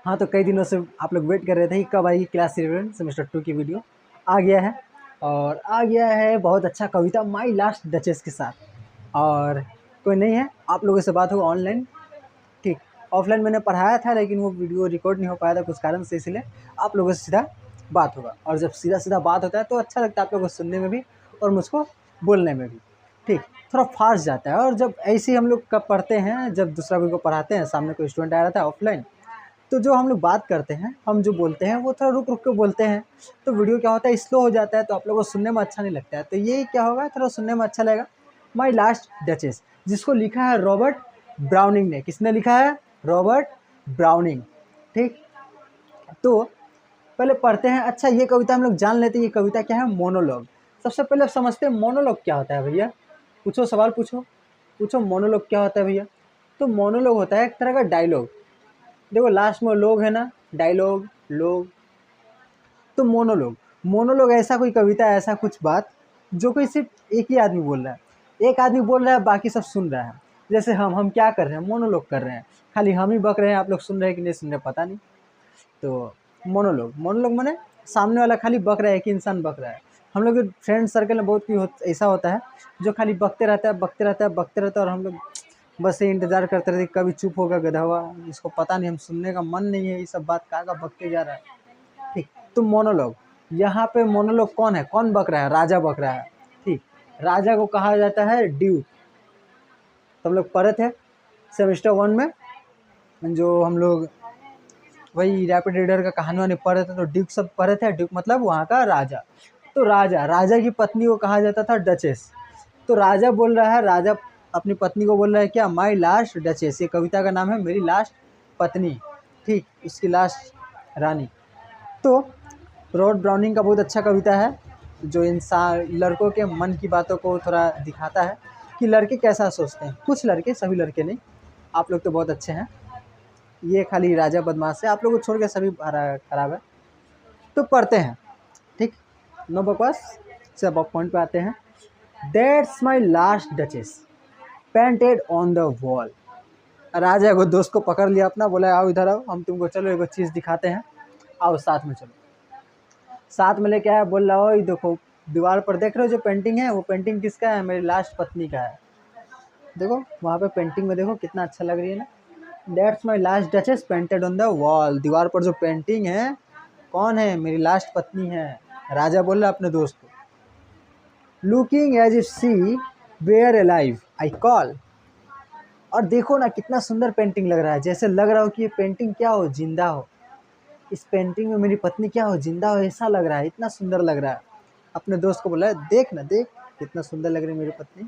हाँ, तो कई दिनों से आप लोग वेट कर रहे थे कि कब आएगी क्लास 11 सेमेस्टर 2 की वीडियो। आ गया है और आ गया है बहुत अच्छा कविता माई लास्ट डचेस के साथ। और कोई नहीं है, आप लोगों से बात होगा ऑनलाइन। ठीक, ऑफलाइन मैंने पढ़ाया था लेकिन वो वीडियो रिकॉर्ड नहीं हो पाया था कुछ कारण से, इसलिए आप लोगों से सीधा बात होगा। और जब सीधा सीधा बात होता है तो अच्छा लगता है आप लोगों को सुनने में भी और मुझको बोलने में भी। ठीक, थोड़ा फास्ट जाता है। और जब ऐसे ही हम लोग कब पढ़ते हैं, जब दूसरा कोई को पढ़ाते हैं, सामने कोई स्टूडेंट आया रहता है ऑफलाइन, तो जो हम लोग बात करते हैं, हम जो बोलते हैं वो थोड़ा रुक रुक के बोलते हैं, तो वीडियो क्या होता है स्लो हो जाता है, तो आप लोगों को सुनने में अच्छा नहीं लगता है। तो ये क्या होगा, थोड़ा सुनने में अच्छा लगेगा। माई लास्ट डचेस, जिसको लिखा है रॉबर्ट ब्राउनिंग ने। किसने लिखा है? Robert browning. ठीक, तो पहले पढ़ते हैं। अच्छा, ये कविता हम लोग जान लेते हैं, ये कविता क्या है? मोनोलॉग। सबसे पहले समझते हैं मोनोलॉग क्या होता है। भैया पूछो, सवाल पूछो, पूछो मोनोलॉग क्या होता है भैया। तो मोनोलॉग होता है एक तरह का डायलॉग। देखो लास्ट में लोग है ना, डायलॉग लोग, तो मोनोलॉग। मोनोलॉग ऐसा कोई कविता, ऐसा कुछ बात जो कोई सिर्फ एक ही आदमी बोल रहा है। एक आदमी बोल रहा है, बाकी सब सुन रहा है। जैसे हम क्या कर रहे हैं? मोनोलॉग कर रहे हैं। खाली हम ही बक रहे हैं, आप लोग सुन रहे हैं कि नहीं सुन रहे पता नहीं। तो मोनोलॉग, मोनोलॉग माने सामने वाला खाली बक रहा है कि इंसान बक रहा है। हम लोग के फ्रेंड सर्कल में बहुत ऐसा होता है जो खाली बकते रहता है, बकते रहता है, बकते रहता है, और हम लोग बस ये इंतज़ार करते रहते कभी चुप होगा गधा हुआ, इसको पता नहीं, हम सुनने का मन नहीं है, ये सब बात का बकते जा रहा है। ठीक, तो मोनोलॉग। यहाँ पे मोनोलॉग कौन है? कौन बक रहा है? राजा बक रहा है। ठीक, राजा को कहा जाता है ड्यूक। तो हम लोग पढ़े थे सेमेस्टर 1 में, जो हम लोग वही रैपिड रीडर का कहानी वानी पढ़े थे, तो ड्यूक सब पढ़े थे। ड्यूक मतलब वहाँ का राजा। तो राजा, राजा की पत्नी को कहा जाता था डचेस। तो राजा बोल रहा है, राजा अपनी पत्नी को बोल रहा है क्या? माई लास्ट डचेस। ये कविता का नाम है, मेरी लास्ट पत्नी। ठीक, उसकी लास्ट रानी। तो रॉबर्ट ब्राउनिंग का बहुत अच्छा कविता है, जो इंसान लड़कों के मन की बातों को थोड़ा दिखाता है कि लड़के कैसा सोचते हैं। कुछ लड़के, सभी लड़के नहीं, आप लोग तो बहुत अच्छे हैं, ये खाली राजा बदमाश है, आप लोग को छोड़ के सभी खराब है। तो पढ़ते हैं। ठीक, नो बकवास, सब पॉइंट पे आते हैं। That's my last duchess painted on the wall. राजा को दोस्त को पकड़ लिया अपना, बोला आओ इधर आओ, हम तुमको चलो एक चीज़ दिखाते हैं, आओ साथ में चलो। साथ में लेके आया, बोल रहा हो ये देखो दीवार पर देख रहे हो जो पेंटिंग है, वो पेंटिंग किसका है? मेरी लास्ट पत्नी का है। देखो वहाँ पे पेंटिंग में, देखो कितना अच्छा लग रही है ना। That's my last duchess painted on the wall. दीवार पर जो पेंटिंग है, कौन है? मेरी लास्ट पत्नी है। राजा बोल रहा अपने दोस्त को। Looking as if she were alive I call. और देखो ना कितना सुंदर पेंटिंग लग रहा है, जैसे लग रहा हो कि ये पेंटिंग क्या हो? जिंदा हो। इस पेंटिंग में मेरी पत्नी क्या हो? जिंदा हो, ऐसा लग रहा है, इतना सुंदर लग रहा है। अपने दोस्त को बोला है देख ना, देख कितना सुंदर लग रही है मेरी पत्नी,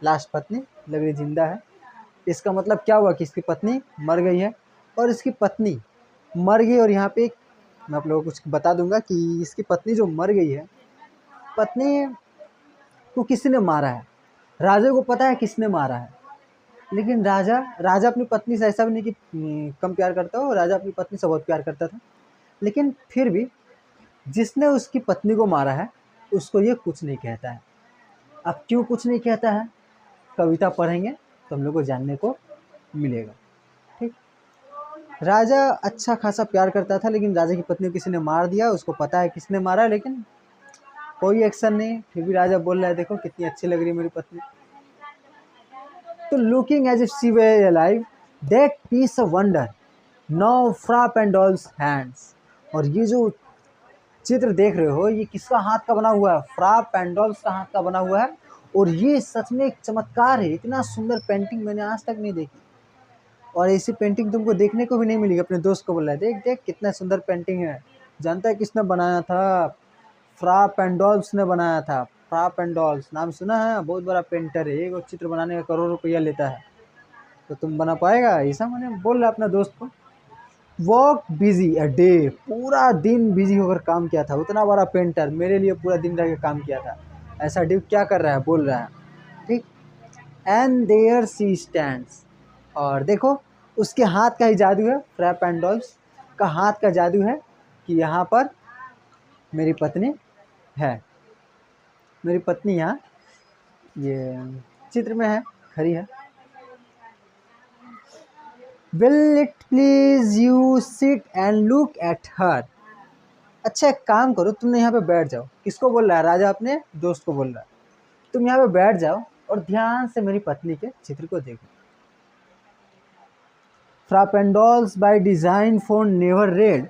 लास्ट पत्नी लग रही जिंदा है। इसका मतलब क्या हुआ कि इसकी पत्नी मर गई है। और इसकी पत्नी मर गई, और यहाँ पे मैं आप लोगों को कुछ बता दूंगा कि इसकी पत्नी जो मर गई है, पत्नी को किसी ने मारा है। राजा को पता है किसने मारा है, लेकिन राजा राजा अपनी पत्नी से ऐसा भी नहीं कि कम प्यार करता हो, राजा अपनी पत्नी से बहुत प्यार करता था। लेकिन फिर भी जिसने उसकी पत्नी को मारा है उसको ये कुछ नहीं कहता है। अब क्यों कुछ नहीं कहता है? कविता पढ़ेंगे तो हम लोग को जानने को मिलेगा। ठीक, राजा अच्छा खासा प्यार करता था, लेकिन राजा की पत्नी को किसी ने मार दिया, उसको पता है किसने मारा, लेकिन कोई एक्शन नहीं। फिर भी राजा बोल रहा है देखो कितनी अच्छी लग रही है मेरी पत्नी। तो looking as if she were alive that piece of wonder now Fra Pandolf's hands. और ये जो चित्र देख रहे हो, ये किसका हाथ का बना हुआ है? फ्रा पेंडोल्स का हाथ का बना हुआ है। और ये सच में एक चमत्कार है, इतना सुंदर पेंटिंग मैंने आज तक नहीं देखी। और ऐसी पेंटिंग तुमको देखने को भी नहीं मिलेगी। अपने दोस्त को बोला है देख देख कितना सुंदर पेंटिंग है। जानता है किसने बनाया था? फ्रा पेंडोल्स ने बनाया था। फ्रा पेंडोल्स नाम सुना है? बहुत बड़ा पेंटर है, एक चित्र बनाने का करोड़ रुपया लेता है। तो तुम बना पाएगा ऐसा? मैंने बोल रहा अपना दोस्त को। वर्क बिजी अ डे, पूरा दिन बिजी होकर काम किया था। उतना बड़ा पेंटर मेरे लिए पूरा दिन रह के काम किया था। ऐसा ड्यूक क्या कर रहा है? बोल रहा है। ठीक, एंड देयर सी स्टैंड्स। और देखो उसके हाथ का ही जादू है, फ्रैप एंड डॉल्स का हाथ का जादू है कि यहाँ पर मेरी पत्नी है। मेरी पत्नी यहाँ ये चित्र में है, खड़ी है। Will it please you sit and look at her. अच्छा एक काम करो, तुमने यहाँ पे बैठ जाओ। किसको बोल रहा है? राजा अपने दोस्त को बोल रहा है। तुम यहाँ पे बैठ जाओ और ध्यान से मेरी पत्नी के चित्र को देखो। Fra Pandolf's by design for never read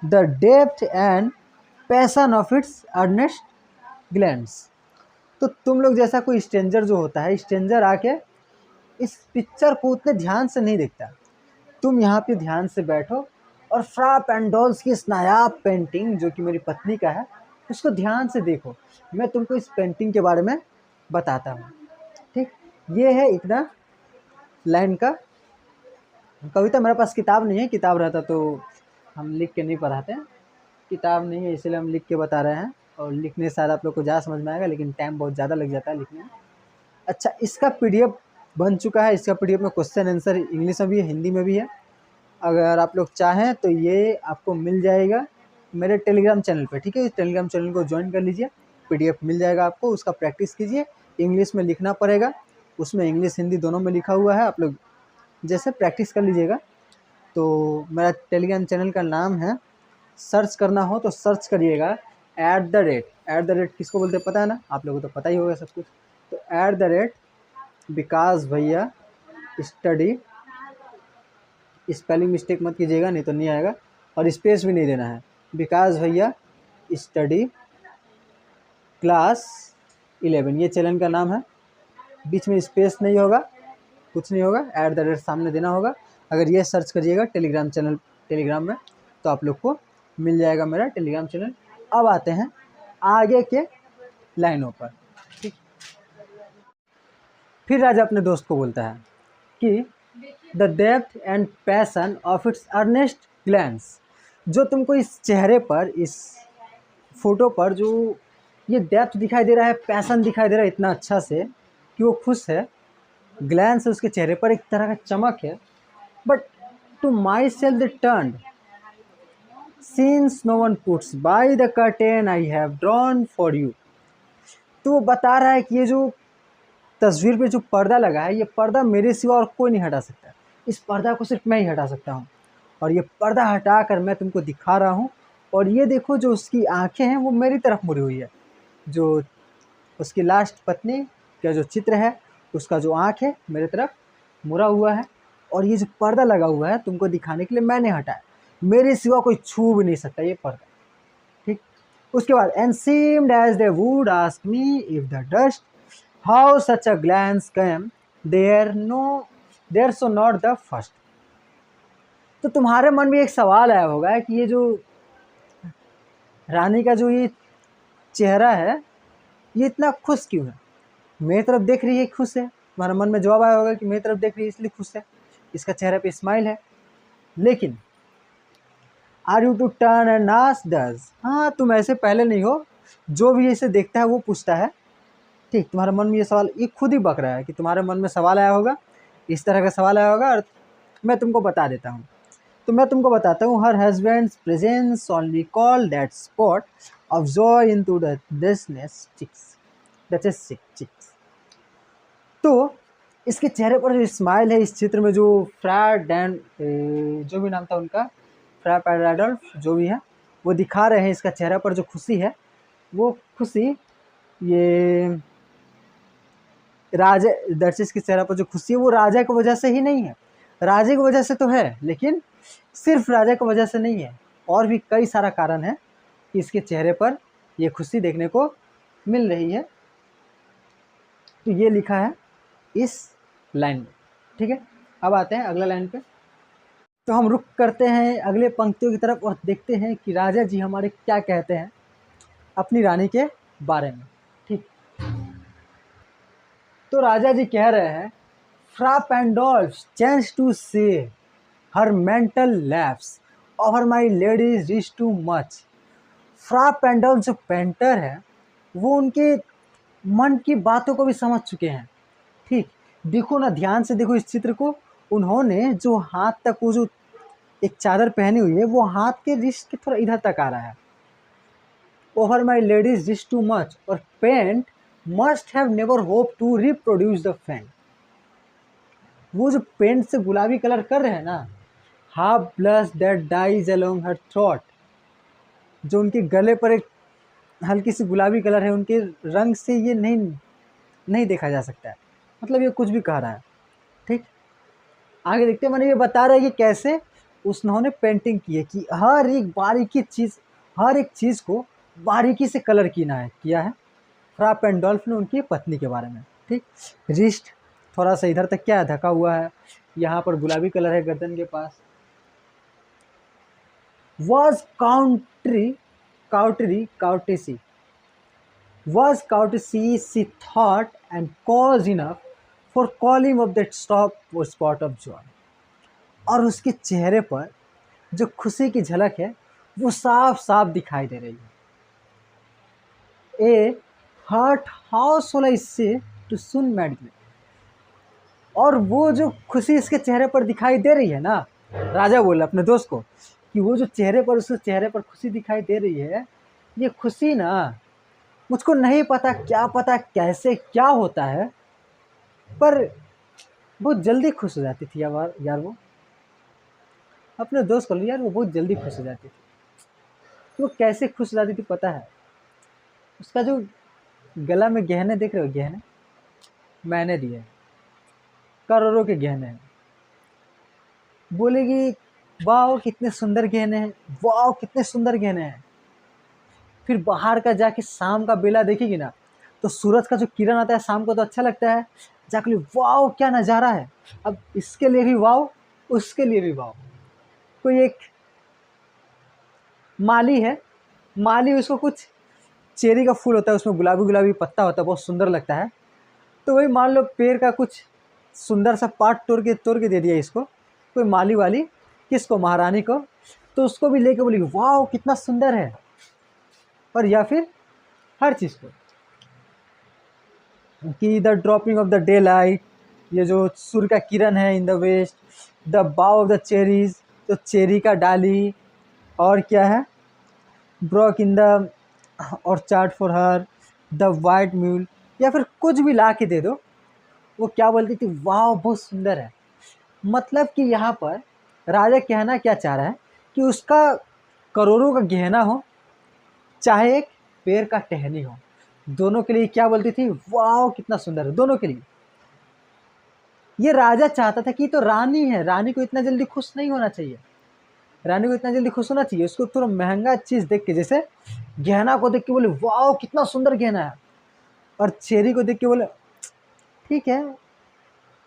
the depth and passion of its earnest glance. तो तुम लोग जैसा कोई स्ट्रेंजर जो होता है, स्ट्रेंजर आके इस पिक्चर को उतने ध्यान से नहीं देखता। तुम यहाँ पे ध्यान से बैठो और फ्रा पेंडोल्स की इस नायाब पेंटिंग जो कि मेरी पत्नी का है उसको ध्यान से देखो। मैं तुमको इस पेंटिंग के बारे में बताता हूँ। ठीक, ये है इतना लाइन का कविता। मेरे पास किताब नहीं है, किताब रहता तो हम लिख के नहीं पढ़ाते हैं। किताब नहीं है इसलिए हम लिख के बता रहे हैं, और लिखने से शायद आप लोग को ज़्यादा समझ में आएगा, लेकिन टाइम बहुत ज़्यादा लग जाता है लिखने में। अच्छा, इसका पीडीएफ बन चुका है। इसका पीडीएफ में क्वेश्चन आंसर इंग्लिश में भी है, हिंदी में भी है। अगर आप लोग चाहें तो ये आपको मिल जाएगा मेरे टेलीग्राम चैनल पे। ठीक है, इस टेलीग्राम चैनल को ज्वाइन कर लीजिए, पीडीएफ मिल जाएगा आपको। उसका प्रैक्टिस कीजिए, इंग्लिश में लिखना पड़ेगा, उसमें इंग्लिश हिंदी दोनों में लिखा हुआ है। आप लोग जैसे प्रैक्टिस कर लीजिएगा। तो मेरा टेलीग्राम चैनल का नाम है, सर्च करना हो तो सर्च करिएगा @ किसको बोलते हैं पता है ना? आप लोगों को तो पता ही होगा सब कुछ। तो @ विकास भैया स्टडी, स्पेलिंग मिस्टेक मत कीजिएगा नहीं तो नहीं आएगा, और स्पेस भी नहीं देना है। विकास भैया स्टडी क्लास 11 ये चैनल का नाम है। बीच में स्पेस नहीं होगा, कुछ नहीं होगा, @ सामने देना होगा। अगर ये सर्च करिएगा टेलीग्राम चैनल, टेलीग्राम में, तो आप लोग को मिल जाएगा मेरा टेलीग्राम चैनल। अब आते हैं आगे के लाइनों पर। ठीक, फिर राजा अपने दोस्त को बोलता है कि the depth and passion of its earnest glance. जो तुमको इस चेहरे पर, इस फोटो पर जो ये डेप्थ दिखाई दे रहा है, पैसन दिखाई दे रहा है इतना अच्छा से कि वो खुश है, ग्लैंस है उसके चेहरे पर, एक तरह का चमक है। But to myself the turn since no one puts by the curtain I have drawn for you. तो वो बता रहा है कि ये जो तस्वीर पे जो पर्दा लगा है, ये पर्दा मेरे सिवा और कोई नहीं हटा सकता। इस पर्दा को सिर्फ मैं ही हटा सकता हूँ, और ये पर्दा हटा कर मैं तुमको दिखा रहा हूँ। और ये देखो जो उसकी आंखें हैं वो मेरी तरफ मुड़ी हुई है। जो उसकी लास्ट पत्नी का जो चित्र है उसका जो आँख है मेरे तरफ मुड़ा हुआ है, और ये जो पर्दा लगा हुआ है तुमको दिखाने के लिए मैंने हटाया। मेरे सिवा कोई छू भी नहीं सकता ये पर्दा। ठीक, उसके बाद and seemed as they would ask me if they durst how such a glance came there so not the first. तो तुम्हारे मन में एक सवाल आया होगा कि ये जो रानी का जो ये चेहरा है ये इतना खुश क्यों है, मेरी तरफ देख रही है खुश है। तुम्हारे मन में जवाब आया होगा कि मेरी तरफ देख रही है इसलिए खुश है, इसका चेहरे पे स्माइल है। लेकिन are you to turn and ask thus, हाँ तुम ऐसे पहले नहीं हो। जो भी इसे देखता है वो पूछता है। ठीक, तुम्हारे मन में ये सवाल, ये खुद ही बक रहा है कि तुम्हारे मन में सवाल आया होगा, इस तरह का सवाल आया होगा, और मैं तुमको बता देता हूँ। तो मैं तुमको बताता हूँ, her husband's presence only called that spot of joy into the duchess' cheek. तो इसके चेहरे पर जो स्माइल है, इस चित्र में जो जो भी नाम था उनका, फ्रा पैराडोल्फ जो भी है, वो दिखा रहे हैं इसका चेहरा पर जो खुशी है, वो खुशी ये राजा डचेस के चेहरे पर जो खुशी है वो राजा की वजह से ही नहीं है। राजा की वजह से तो है, लेकिन सिर्फ राजा की वजह से नहीं है, और भी कई सारा कारण है कि इसके चेहरे पर ये खुशी देखने को मिल रही है। तो ये लिखा है इस लाइन में। ठीक है, अब आते हैं अगला लाइन पे। तो हम रुक करते हैं अगले पंक्तियों की तरफ और देखते हैं कि राजा जी हमारे क्या कहते हैं अपनी रानी के बारे में। ठीक, तो राजा जी कह रहे हैं, फ्रा पेंडोल्फ chanced to say her mantle laps over my lady's wrist too much. Fra Pandolf जो पेंटर है वो उनके मन की बातों को भी समझ चुके हैं। ठीक, देखो ना, ध्यान से देखो इस चित्र को। उन्होंने जो हाथ तक वो जो एक चादर पहनी हुई है वो हाथ के रिस्ट के थोड़ा इधर तक आ रहा है। Over my lady's wrist too much और paint must have never hope to reproduce the faint. वो जो पेंट से गुलाबी कलर कर रहे हैं ना, half blush that dies along her throat, जो उनके गले पर एक हल्की सी गुलाबी कलर है, उनके रंग से ये नहीं नहीं देखा जा सकता है। मतलब ये कुछ भी कह रहा है। ठीक, आगे देखते हैं। मैंने ये बता रहा है कि कैसे उन्होंने पेंटिंग की है, कि हर एक बारीकी चीज़, हर एक चीज़ को बारीकी से कलर किया है फ्रा पेंडोल्फ ने उनकी पत्नी के बारे में। ठीक, रिस्ट थोड़ा सा इधर तक क्या है, ढका हुआ है, यहाँ पर गुलाबी कलर है गर्दन के पास। was courtesy was courtesy she thought and cause enough for calling of that stop or spot of joy। और उसके चेहरे पर जो खुशी की झलक है वो साफ साफ दिखाई दे रही है। A heart how shall I say too soon madly, और वो जो खुशी इसके चेहरे पर दिखाई दे रही है ना, राजा बोला अपने दोस्त को कि वो जो चेहरे पर, उसके चेहरे पर खुशी दिखाई दे रही है, ये खुशी ना मुझको नहीं पता कैसे क्या होता है, पर बहुत जल्दी खुश हो जाती थी यार वो अपने दोस्त को यार, वो बहुत जल्दी खुश हो जाती थी। वो कैसे खुश हो जाती थी पता है? उसका जो गला में गहने देख रहे हो, गहने मैंने दिए, करोड़ों के गहने हैं। बोलेगी वाह कितने सुंदर गहने हैं, वाह कितने सुंदर गहने हैं। फिर बाहर का जाके शाम का बेला देखेगी ना, तो सूरज का जो किरण आता है शाम को तो अच्छा लगता है, जाके वाह क्या नज़ारा है। अब इसके लिए भी वाह, उसके लिए भी वाह। कोई एक माली है, माली उसको कुछ चेरी का फूल होता है, उसमें गुलाबी गुलाबी पत्ता होता है, बहुत सुंदर लगता है। तो वही मान लो पेड़ का कुछ सुंदर सा पार्ट तोड़ के दे दिया इसको कोई माली वाली, किसको, महारानी को, तो उसको भी लेके बोली वाह कितना सुंदर है। और या फिर हर चीज़ को कि the dropping of the day light, ये जो सूर्य का किरण है इन द वेस्ट, द बाउ ऑफ द चेरीज, तो चेरी का डाली, और क्या है, ब्रॉक इन द और chart for her, the white mule, या फिर कुछ भी ला के दे दो, वो क्या बोलती थी, वाह बहुत सुंदर है। मतलब कि यहाँ पर राजा कहना क्या चाह रहा है कि उसका करोड़ों का गहना हो, चाहे एक पेड़ का टहनी हो, दोनों के लिए क्या बोलती थी, वाह कितना सुंदर है, दोनों के लिए। ये राजा चाहता था कि तो रानी है, रानी को इतना जल्दी खुश नहीं होना चाहिए, रानी को इतना जल्दी खुश होना चाहिए, उसको थोड़ा महंगा चीज़ देख के, जैसे गहना को देख के बोले वाह कितना सुंदर गहना है, और चेरी को देख के बोले ठीक है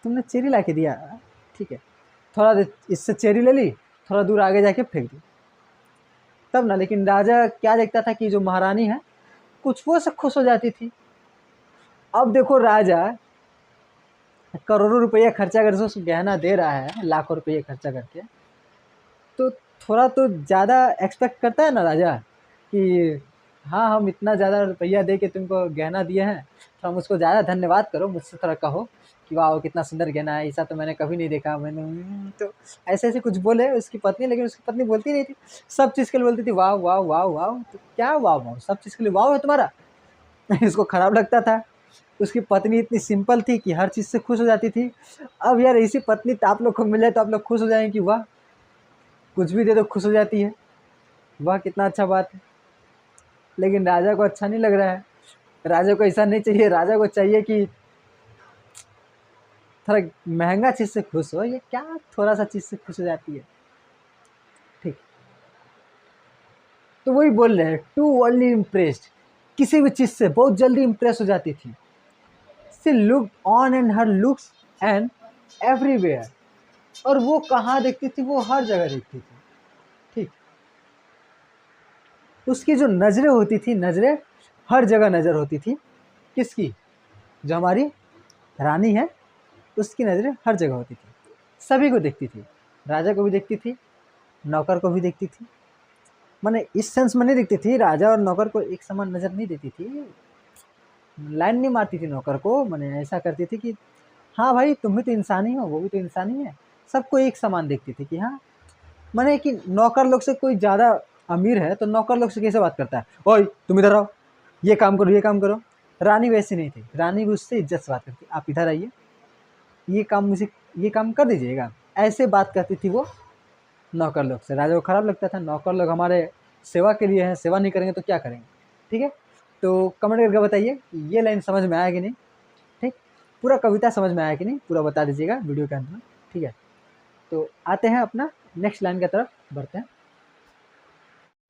तुमने चेरी ला के दिया, ठीक है, थोड़ा इससे चेरी ले ली, थोड़ा दूर आगे जाके फेंक दी, तब ना। लेकिन राजा क्या देखता था कि जो महारानी है कुछ वो से खुश हो जाती थी। अब देखो राजा करोड़ों रुपया खर्चा करके उसको गहना दे रहा है, लाखों रुपये खर्चा करके, तो थोड़ा तो ज़्यादा एक्सपेक्ट करता है ना राजा कि हाँ हम इतना ज़्यादा रुपया दे के तुमको गहना दिए हैं, तो हम उसको ज़्यादा धन्यवाद करो, मुझसे थोड़ा कहो कि वाह कितना सुंदर गहना है, ऐसा तो मैंने कभी नहीं देखा, मैंने तो ऐसे ऐसे कुछ बोले उसकी पत्नी। लेकिन उसकी पत्नी बोलती नहीं थी, सब चीज़ के लिए बोलती थी वाह वाह वाह वाह। तो क्या वाह वाह, सब चीज़ के लिए वाह है तुम्हारा। इसको ख़राब लगता था। उसकी पत्नी इतनी सिंपल थी कि हर चीज़ से खुश हो जाती थी। अब यार ऐसी पत्नी तो आप लोग को मिले तो आप लोग खुश हो जाएंगे कि वाह, कुछ भी दे दो खुश हो जाती है, वाह कितना अच्छा बात है। लेकिन राजा को अच्छा नहीं लग रहा है, राजा को ऐसा नहीं चाहिए, राजा को चाहिए कि थोड़ा महंगा चीज़ से खुश हो। ये क्या थोड़ा सा चीज़ से खुश हो जाती है, ठीक। तो वही बोल रहे हैं, टू वर्ल्डली इम्प्रेस्ड, किसी भी चीज़ से बहुत जल्दी इम्प्रेस हो जाती थी। She look on and her looks and everywhere, और वो कहाँ देखती थी, वो हर जगह देखती थी, ठीक। उसकी जो नज़रें होती थी, नज़रें हर जगह नज़र होती थी, किसकी, जो हमारी रानी है उसकी नज़रें हर जगह होती थी, सभी को देखती थी, राजा को भी देखती थी, नौकर को भी देखती थी। माने इस सेंस में नहीं देखती थी, राजा और नौकर को एक समान नज़र नहीं देती थी, लाइन नहीं मारती थी नौकर को, माने ऐसा करती थी कि हाँ भाई तुम भी तो इंसान ही हो, वो भी तो इंसान ही है, सबको एक समान देखती थी कि हाँ। माने कि नौकर लोग से कोई ज़्यादा अमीर है तो नौकर लोग से कैसे बात करता है, ओए तुम इधर आओ, ये काम करो ये काम करो। रानी वैसी नहीं थी, रानी भी उससे इज्जत से बात करती, आप इधर आइए, ये काम मुझे ये काम कर दीजिएगा। ऐसे बात करती थी वो नौकर लोग से। राजा को खराब लगता था, नौकर लोग हमारे सेवा के लिए हैं, सेवा नहीं करेंगे तो क्या करेंगे। ठीक है, तो कमेंट करके बताइए ये लाइन समझ में आया कि नहीं। ठीक, पूरा कविता समझ में आया कि नहीं, पूरा बता दीजिएगा वीडियो के अंत में। ठीक है, तो आते हैं अपना नेक्स्ट लाइन की तरफ बढ़ते हैं।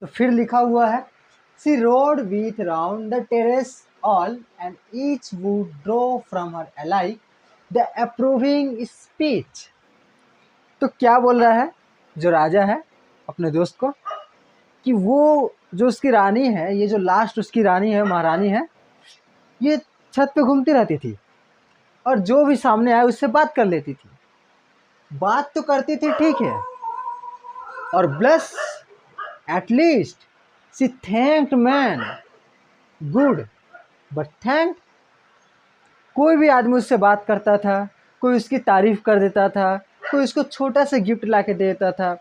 तो फिर लिखा हुआ है, she rode with round the terrace all and each would draw from her alike the approving speech. तो क्या बोल रहा है जो राजा है अपने दोस्त को, कि वो जो उसकी रानी है, ये जो लास्ट उसकी रानी है, महारानी है, ये छत पे घूमती रहती थी और जो भी सामने आए उससे बात कर लेती थी। बात तो करती थी ठीक है, और plus at least she thanked man good, but thank, कोई भी आदमी उससे बात करता था, कोई उसकी तारीफ कर देता था, कोई उसको छोटा सा गिफ्ट ला के देता था।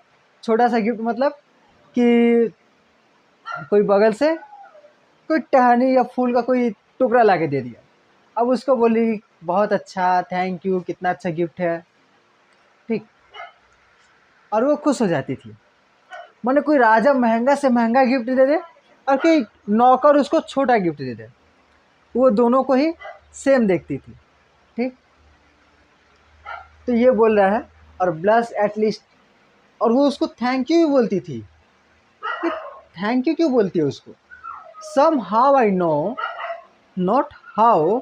छोटा सा गिफ्ट मतलब कि कोई बगल से कोई टहनी या फूल का कोई टुकड़ा ला के दे दिया, अब उसको बोली बहुत अच्छा, थैंक यू, कितना अच्छा गिफ्ट है। ठीक, और वो खुश हो जाती थी। माने कोई राजा महंगा से महंगा गिफ्ट दे दे और कोई नौकर उसको छोटा गिफ्ट दे दे, वो दोनों को ही सेम देखती थी। ठीक, तो ये बोल रहा है, और ब्लस एटलीस्ट, और वो उसको थैंक यू भी बोलती थी। थैंक यू क्यों बोलती है उसको? Somehow I know not how,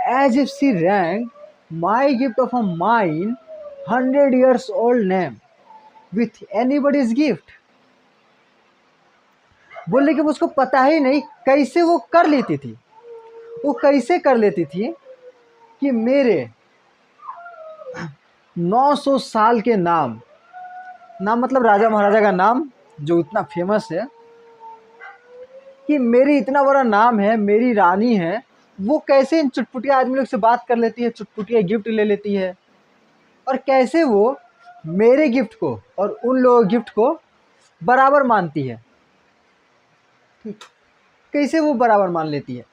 as if she ranked my gift of a nine 100 years old name with anybody's gift. बोले कि उसको पता ही नहीं कैसे वो कर लेती थी, वो कैसे कर लेती थी कि मेरे 900 साल के नाम, नाम मतलब राजा महाराजा का नाम जो इतना फेमस है, कि मेरी इतना बड़ा नाम है, मेरी रानी है, वो कैसे इन चुटपुटिया आदमी लोग से बात कर लेती है, चुटपुटिया गिफ्ट ले लेती है, और कैसे वो मेरे गिफ्ट को और उन लोगों के गिफ्ट को बराबर मानती है। कैसे वो बराबर मान लेती है?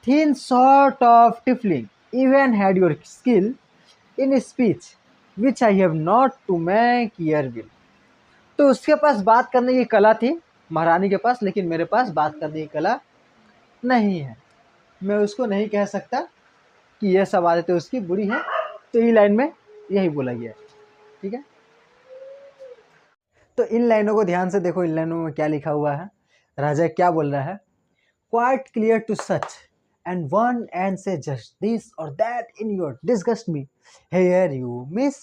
Thin sort of tiefling even had your skill in speech which I have not to make your will। तो उसके पास बात करने की कला थी महारानी के पास, लेकिन मेरे पास बात करने की कला नहीं है। मैं उसको नहीं कह सकता कि यह सब आदतें उसकी बुरी हैं। तो ये लाइन में यही बोला गया है। ठीक है, तो इन लाइनों को ध्यान से देखो, इन लाइनों में क्या लिखा हुआ है, राजा क्या बोल रहा है। Quite clear to such and one and say just this or that in your disgust me here you miss।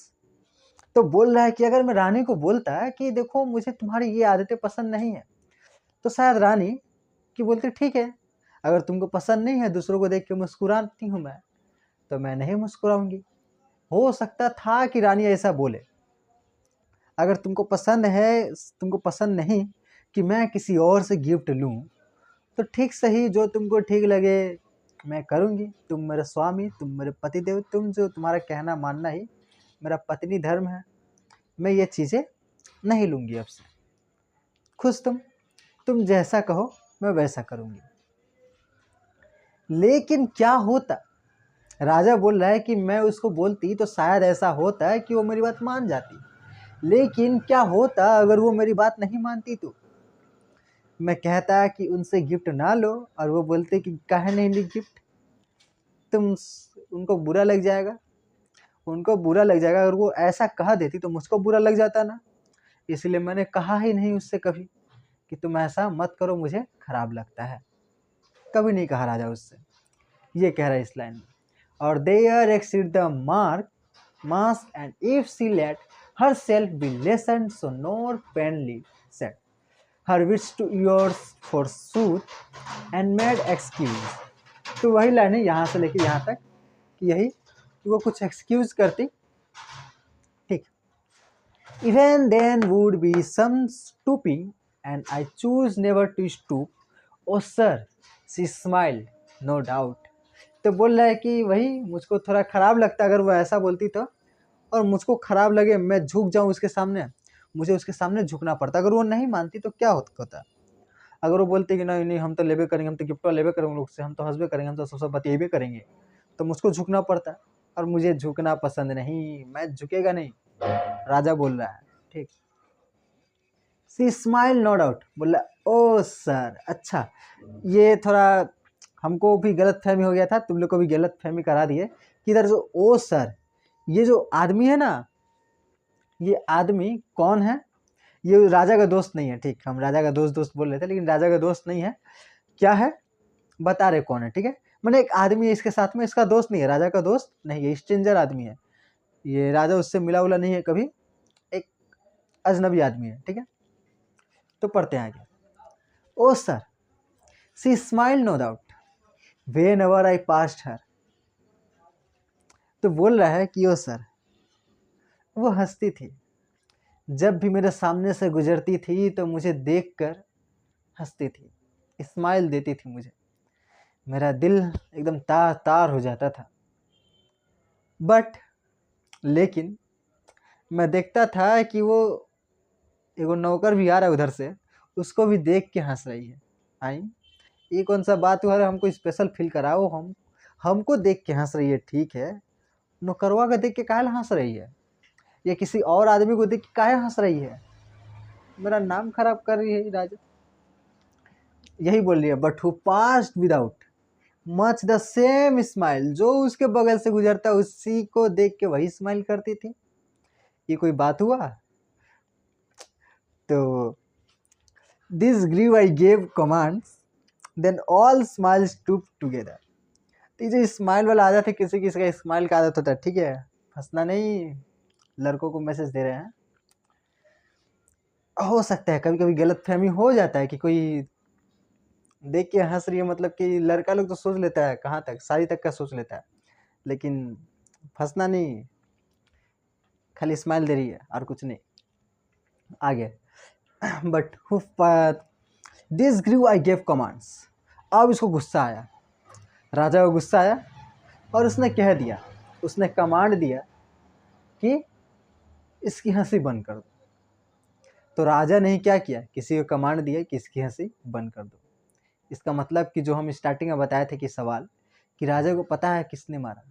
तो बोल रहा है कि अगर मैं रानी को बोलता है कि देखो मुझे तुम्हारी ये आदतें पसंद नहीं है, तो शायद रानी की बोलती ठीक है, अगर तुमको पसंद नहीं है, दूसरों को देख के मुस्कुराती हूँ मैं, तो मैं नहीं मुस्कुराऊंगी। हो सकता था कि रानी ऐसा बोले, अगर तुमको पसंद है, तुमको पसंद नहीं कि मैं किसी और से गिफ्ट लूँ, तो ठीक सही, जो तुमको ठीक लगे मैं करूँगी। तुम मेरे स्वामी, तुम मेरे पतिदेव, तुम जो तुम्हारा कहना मानना ही मेरा पत्नी धर्म है। मैं ये चीज़ें नहीं लूँगी अब से। खुश तुम जैसा कहो मैं वैसा करूँगी। लेकिन क्या होता, राजा बोल रहा है कि मैं उसको बोलती तो शायद ऐसा होता है कि वो मेरी बात मान जाती, लेकिन क्या होता अगर वो मेरी बात नहीं मानती? तो मैं कहता कि उनसे गिफ्ट ना लो, और वो बोलते कि काहे नहीं ली गिफ्ट। उनको बुरा लग जाएगा, उनको बुरा लग जाएगा। अगर वो ऐसा कह देती तो मुझको बुरा लग जाता ना, इसलिए मैंने कहा ही नहीं उससे कभी कि तुम ऐसा मत करो, मुझे खराब लगता है। कभी नहीं कहा राजा उससे, ये कह रहा है इस लाइन में। और there exceed the mark miss and if she let herself be lessoned so nor plainly set her wits to yours forsooth and made excuse. तो वही लाइन है यहाँ से लेके यहाँ तक कि यही कि वो कुछ एक्सक्यूज करती। ठीक, even then would be some stooping and I choose never to stoop oh sir she smile no doubt. तो बोल रहा है कि वही मुझको थोड़ा ख़राब लगता अगर वो ऐसा बोलती तो, और मुझको ख़राब लगे मैं झुक जाऊँ उसके सामने, मुझे उसके सामने झुकना पड़ता। अगर वो नहीं मानती तो क्या होता? अगर वो बोलती कि नहीं नहीं हम तो लेबे करेंगे, हम तो गिफ्ट लेबे करेंगे लोग से, हम तो हंसबे करेंगे, हम तो सबसे बतिएबे करेंगे, तो मुझको झुकना पड़ता। और मुझे झुकना पसंद नहीं, मैं झुकेगा नहीं, राजा बोल रहा है। ठीक। सी स्माइल नो डाउट, बोला ओ सर, अच्छा ये थोड़ा हमको भी गलत फहमी हो गया था, तुम लोग को भी गलत फहमी करा दिए कि इधर जो ओ सर, ये जो आदमी है ना, ये आदमी कौन है? ये राजा का दोस्त नहीं है। ठीक, हम राजा का दोस्त दोस्त बोल रहे थे, लेकिन राजा का दोस्त नहीं है। क्या है बता रहे कौन है। ठीक है, मैंने एक आदमी है इसके साथ में, इसका दोस्त नहीं है, राजा का दोस्त नहीं है, स्ट्रेंजर आदमी है ये, राजा उससे मिला उला नहीं है कभी, एक अजनबी आदमी है। ठीक है, तो पढ़ते हैं आगे। Oh sir, she smile no doubt whenever I passed her. तो बोल रहा है कि ओ सर, वो हंसती थी जब भी मेरे सामने से गुजरती थी, तो मुझे देखकर हंसती थी, स्माइल देती थी मुझे, मेरा दिल एकदम तार तार हो जाता था। बट लेकिन मैं देखता था कि वो एगो नौकर भी आ रहा है उधर से, उसको भी देख के हंस रही है। आई, ये कौन सा बात हुआ? हमको स्पेशल फील कराओ, हमको देख के हंस रही है, ठीक है, नौकरवा को देख के काहे हंस रही है, या किसी और आदमी को देख के काहे हंस रही है? मेरा नाम खराब कर रही है राजा। यही बोल रही है। But who passed without much the same smile, जो उसके बगल से गुजरता उसी को देख के वही स्माइल करती थी। ये कोई बात हुआ? तो this grew I gave commands then all smiles stopped together. तो जो स्माइल वाला आदत है, किसी किसी का स्माइल का आदत होता है। ठीक है, हंसना नहीं, लड़कों को मैसेज दे रहे हैं। हो सकता है कभी कभी गलत फहमी हो जाता है कि कोई देख के हंस रही है, मतलब कि लड़का लोग तो सोच लेता है कहाँ तक, शादी तक का सोच लेता है, लेकिन फंसना नहीं, खाली स्माइल दे रही है और कुछ नहीं। आगे, but this grew I gave commands. अब इसको गुस्सा आया, राजा को गुस्सा आया और उसने कह दिया, उसने कमांड दिया कि इसकी हंसी बंद कर दो। तो राजा ने क्या किया, किसी को कमांड दिया कि इसकी हंसी बंद कर दो। इसका मतलब कि जो हम स्टार्टिंग में बताए थे कि सवाल, कि राजा को पता है किसने मारा,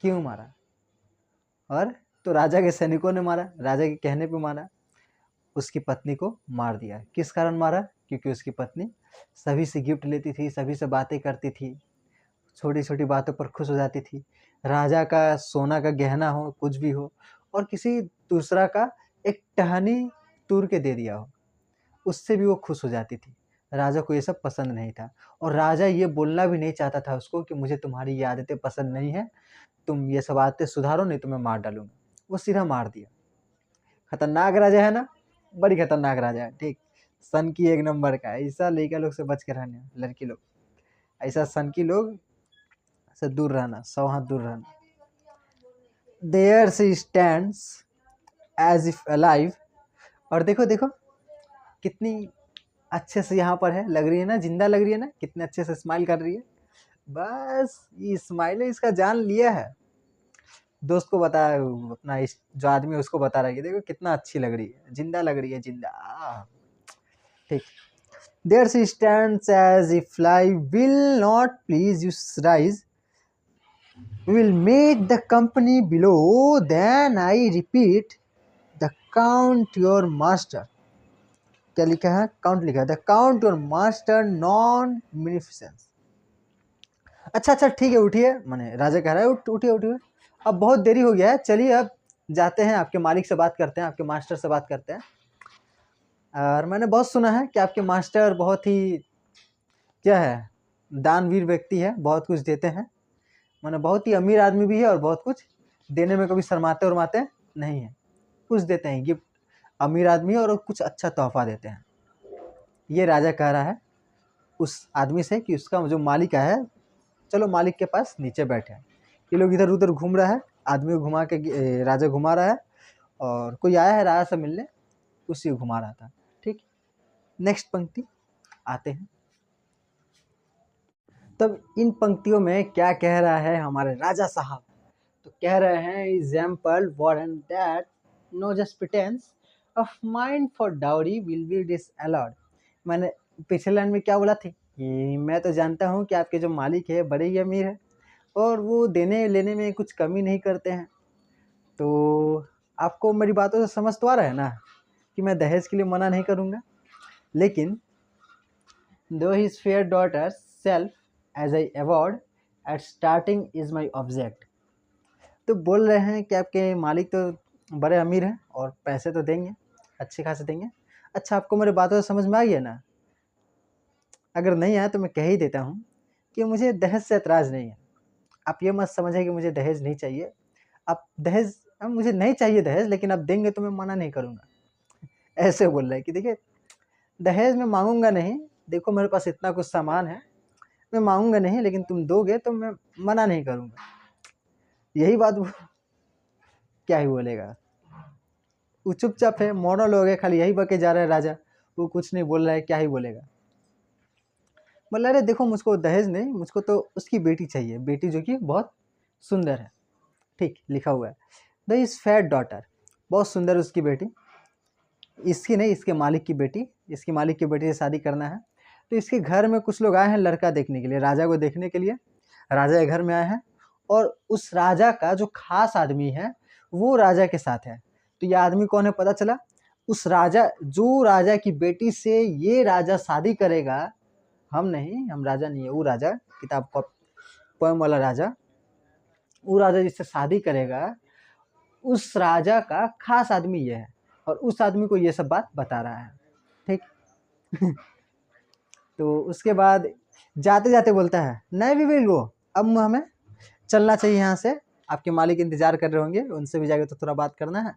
क्यों मारा, और तो राजा के सैनिकों ने मारा, राजा के कहने पे मारा, उसकी पत्नी को मार दिया। किस कारण मारा? क्योंकि उसकी पत्नी सभी से गिफ्ट लेती थी, सभी से बातें करती थी, छोटी छोटी बातों पर खुश हो जाती थी। राजा का सोना का गहना हो, कुछ भी हो, और किसी दूसरा का एक टहनी तूर के दे दिया हो, उससे भी वो खुश हो जाती थी। राजा को ये सब पसंद नहीं था, और राजा ये बोलना भी नहीं चाहता था उसको कि मुझे तुम्हारी ये आदतें पसंद नहीं है, तुम ये सब आदतें सुधारो, नहीं तो मैं मार डालूंगा। वो सीधा मार दिया। खतरनाक राजा है ना, बड़ी खतरनाक राजा है। ठीक, सन की एक नंबर का। ऐसा लड़का लोग से बच के रहना, लड़की लोग, ऐसा सन की लोग से दूर रहना, 100 हाथ दूर रहना। There she stands as if alive. और देखो देखो कितनी अच्छे से यहाँ पर है, लग रही है ना, जिंदा लग रही है ना, कितने अच्छे से स्माइल कर रही है। बस ये स्माइल है, इसका जान लिया है। दोस्त को बता, अपना जो आदमी है उसको बता रहा है कि देखो कितना अच्छी लग रही है, जिंदा लग रही है, जिंदा। ठीक, there she stands as if life will not please you rise, will make the company below, then I repeat the count your master। क्या लिखा है? काउंट लिखा है, the count your master's known munificence. अच्छा अच्छा ठीक है, उठिए, मैंने राजा कह रहा है उठिए उठिए, अब बहुत देरी हो गया है, चलिए अब जाते हैं, आपके मालिक से बात करते हैं, आपके मास्टर से बात करते हैं। और मैंने बहुत सुना है कि आपके मास्टर बहुत ही क्या है, दानवीर व्यक्ति है, बहुत कुछ देते हैं, मैंने बहुत ही अमीर आदमी भी है, और बहुत कुछ देने में कभी शर्माते उर्माते नहीं है, कुछ देते हैं गिफ्ट, अमीर आदमी है, और कुछ अच्छा तोहफा देते हैं। ये राजा कह रहा है उस आदमी से कि उसका जो मालिक है, चलो मालिक के पास नीचे बैठे हैं। ये लोग इधर उधर घूम रहा है, आदमी को घुमा के राजा घुमा रहा है, और कोई आया है राजा से मिलने, उसी को घुमा रहा था। ठीक, नेक्स्ट पंक्ति आते हैं। तब इन पंक्तियों में क्या कह रहा है हमारे राजा साहब? तो कह रहे हैं, example warrant that know just pretence of mind for dowry will be disallowed. मैंने पिछले लाइन में क्या बोला थी कि मैं तो जानता हूँ कि आपके जो मालिक है बड़े ही अमीर है, और वो देने लेने में कुछ कमी नहीं करते हैं। तो आपको मेरी बातों से समझ तो आ रहा है ना कि मैं दहेज के लिए मना नहीं करूँगा। लेकिन though his fair daughter self as I award at starting is my object. तो बोल रहे हैं कि आपके मालिक तो बड़े अमीर हैं और पैसे तो देंगे, अच्छे खासे देंगे। अच्छा, आपको मेरी बातों से समझ में आ गया ना? अगर नहीं आया तो मैं कह ही देता हूँ कि मुझे दहेज से एतराज़ नहीं है। आप ये मत समझिए कि मुझे दहेज नहीं चाहिए। आप दहेज मुझे नहीं चाहिए दहेज, लेकिन आप देंगे तो मैं मना नहीं करूँगा। ऐसे बोल रहे हैं कि देखिए दहेज मैं मांगूंगा नहीं, देखो मेरे पास इतना कुछ सामान है, मैं मांगूंगा नहीं, लेकिन तुम दोगे तो मैं मना नहीं करूँगा। यही बात वो क्या ही बोलेगा, वो चुपचाप है, मोनोलॉग है, खाली यही बके जा रहा है राजा, वो कुछ नहीं बोल रहा है, क्या ही बोलेगा। बोला अरे देखो मुझको दहेज नहीं, मुझको तो उसकी बेटी चाहिए, बेटी जो कि बहुत सुंदर है। ठीक लिखा हुआ है द इज फैट डॉटर, बहुत सुंदर उसकी बेटी, इसकी नहीं इसके मालिक की बेटी, इसकी मालिक की बेटी से शादी करना है। तो इसके घर में कुछ लोग आए हैं लड़का देखने के लिए, राजा को देखने के लिए राजा के घर में आए हैं। और उस राजा का जो खास आदमी है वो राजा के साथ है। तो ये आदमी कौन है पता चला? उस राजा, जो राजा की बेटी से ये राजा शादी करेगा, हम नहीं, हम राजा नहीं है, वो राजा, किताब का पोएम वाला राजा, वो राजा जिससे शादी करेगा उस राजा का खास आदमी ये है, और उस आदमी को ये सब बात बता रहा है। ठीक तो उसके बाद जाते जाते बोलता है नहीं वी विल गो, अब हमें चलना चाहिए यहाँ से, आपके मालिक इंतजार कर रहे होंगे, उनसे भी जाके तो थोड़ा बात करना है।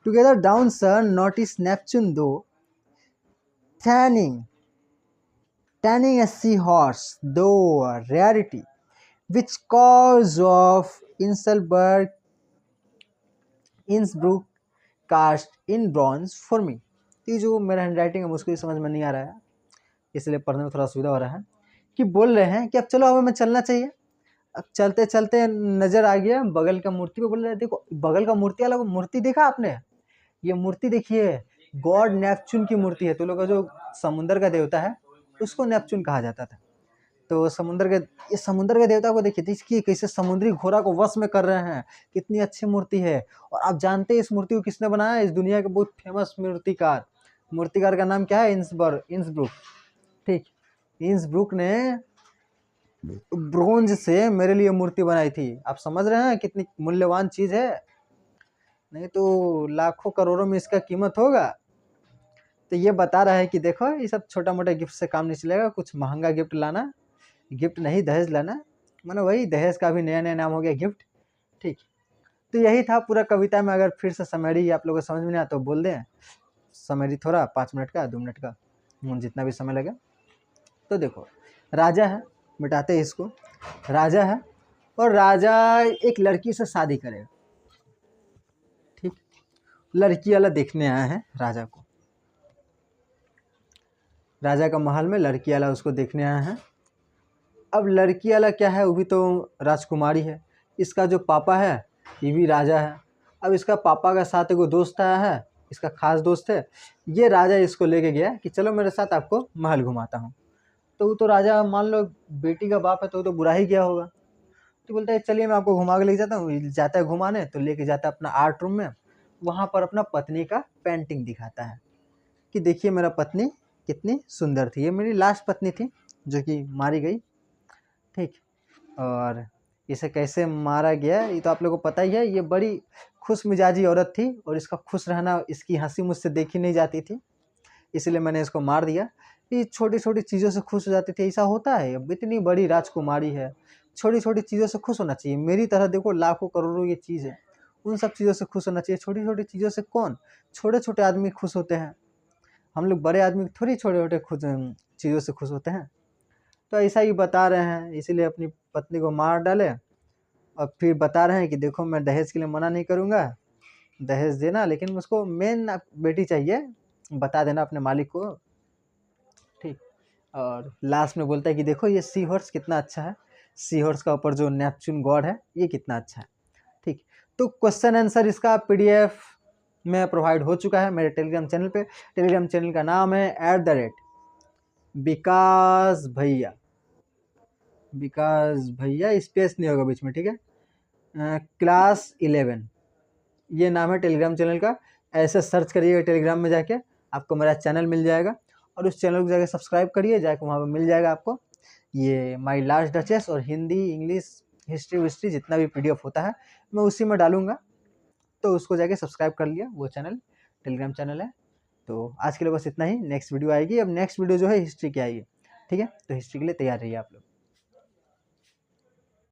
Together down sir notice Neptune दो tanning a seahorse, though a rarity, which cause of Innsbruck cast in bronze for me। ये जो मेरा हैंड राइटिंग है मुझको समझ में नहीं आ रहा है, इसलिए पढ़ने में थोड़ा असुविधा हो रहा है। कि बोल रहे हैं कि अब चलो, अब हमें चलना चाहिए। अब चलते चलते नजर आ गया बगल का मूर्ति पे, बोल रहे हैं देखो बगल का मूर्ति वाला, मूर्ति देखा आपने? ये मूर्ति देखिए, गॉड नेपच्यून की मूर्ति है। तो लोग का जो समुंदर का देवता है उसको नेपच्यून कहा जाता था। तो ये समुंदर के देवता को देखिए, देखिए कैसे समुद्री घोड़ा को वश में कर रहे हैं, कितनी अच्छी मूर्ति है। और आप जानते हैं इस मूर्ति को किसने बनाया? इस दुनिया के बहुत फेमस मूर्तिकार का नाम क्या है? इंसब्रुक। ठीक, इंसब्रुक ने ब्रोंज से मेरे लिए मूर्ति बनाई थी। आप समझ रहे हैं कितनी मूल्यवान चीज है? नहीं तो लाखों करोड़ों में इसका कीमत होगा। तो ये बता रहा है कि देखो ये सब छोटा मोटा गिफ्ट से काम नहीं चलेगा, कुछ महंगा गिफ्ट लाना, गिफ्ट नहीं दहेज लाना। मानो वही दहेज का भी नया नया नाम हो गया, गिफ्ट। ठीक, तो यही था पूरा कविता में। अगर फिर से समरी आप लोगों को समझ में नहीं आता तो बोल दें, समरी थोड़ा 5 मिनट का 2 मिनट का जितना भी समय लगे। तो देखो राजा है, मिटाते हैं इसको, राजा है और राजा एक लड़की से शादी करेगा। ठीक, लड़की वाला देखने आया है राजा को, राजा का महल में लड़की वाला उसको देखने आया है। अब लड़की वाला क्या है, वो भी तो राजकुमारी है। इसका जो पापा है ये भी राजा है। अब इसका पापा का साथ एगो दोस्त आया है, इसका खास दोस्त है। ये राजा इसको लेके गया कि चलो मेरे साथ आपको महल घुमाता हूँ। तो वो तो राजा, मान लो बेटी का बाप है तो वो तो बुरा ही गया होगा। तो बोलता है चलिए मैं आपको घुमा के ले जाता हूँ। जाता है घुमाने, तो लेके जाता है अपना आर्ट रूम में, वहाँ पर अपना पत्नी का पेंटिंग दिखाता है कि देखिए मेरा पत्नी कितनी सुंदर थी, ये मेरी लास्ट पत्नी थी जो कि मारी गई। ठीक, और इसे कैसे मारा गया ये तो आप लोगों को पता ही है। ये बड़ी खुश मिजाजी औरत थी और इसका खुश रहना, इसकी हंसी मुझसे देखी नहीं जाती थी, इसलिए मैंने इसको मार दिया। ये छोटी छोटी चीज़ों से खुश हो जाती थी, ऐसा होता है? अब इतनी बड़ी राजकुमारी है, छोटी छोटी चीज़ों से खुश होना चाहिए। मेरी तरह देखो लाखों करोड़ों ये चीज़ है, उन सब चीज़ों से खुश होना चाहिए। छोटी छोटी चीज़ों से कौन, छोटे छोटे आदमी खुश होते हैं, हम लोग बड़े आदमी थोड़ी छोटे छोटे खुश चीज़ों से खुश होते हैं। तो ऐसा ही बता रहे हैं, इसीलिए अपनी पत्नी को मार डाले। और फिर बता रहे हैं कि देखो मैं दहेज के लिए मना नहीं करूँगा, दहेज देना, लेकिन मुझको मेन बेटी चाहिए, बता देना अपने मालिक को। ठीक, और लास्ट में बोलता है कि देखो ये सी हॉर्स कितना अच्छा है, सी हॉर्स का ऊपर जो नेपच्यून गॉड है ये कितना अच्छा है। ठीक, तो क्वेश्चन आंसर इसका PDF में प्रोवाइड हो चुका है मेरे टेलीग्राम चैनल पे। टेलीग्राम चैनल का नाम है @ विकास भैया। विकास भैया, स्पेस नहीं होगा बीच में, ठीक है। क्लास 11 ये नाम है टेलीग्राम चैनल का। ऐसे सर्च करिएगा टेलीग्राम में जाके, आपको मेरा चैनल मिल जाएगा, और उस चैनल को जाके सब्सक्राइब करिए, जाके वहाँ पे मिल जाएगा आपको ये माई लास्ट डचेस और हिंदी इंग्लिश हिस्ट्री विस्ट्री जितना भी PDF होता है मैं उसी में डालूंगा, तो उसको जाके सब्सक्राइब कर लिया, वो चैनल टेलीग्राम चैनल है। तो आज के लिए बस इतना ही, नेक्स्ट वीडियो आएगी। अब नेक्स्ट वीडियो जो है हिस्ट्री की आएगी, ठीक है। तो हिस्ट्री के लिए तैयार रहिए आप लोग।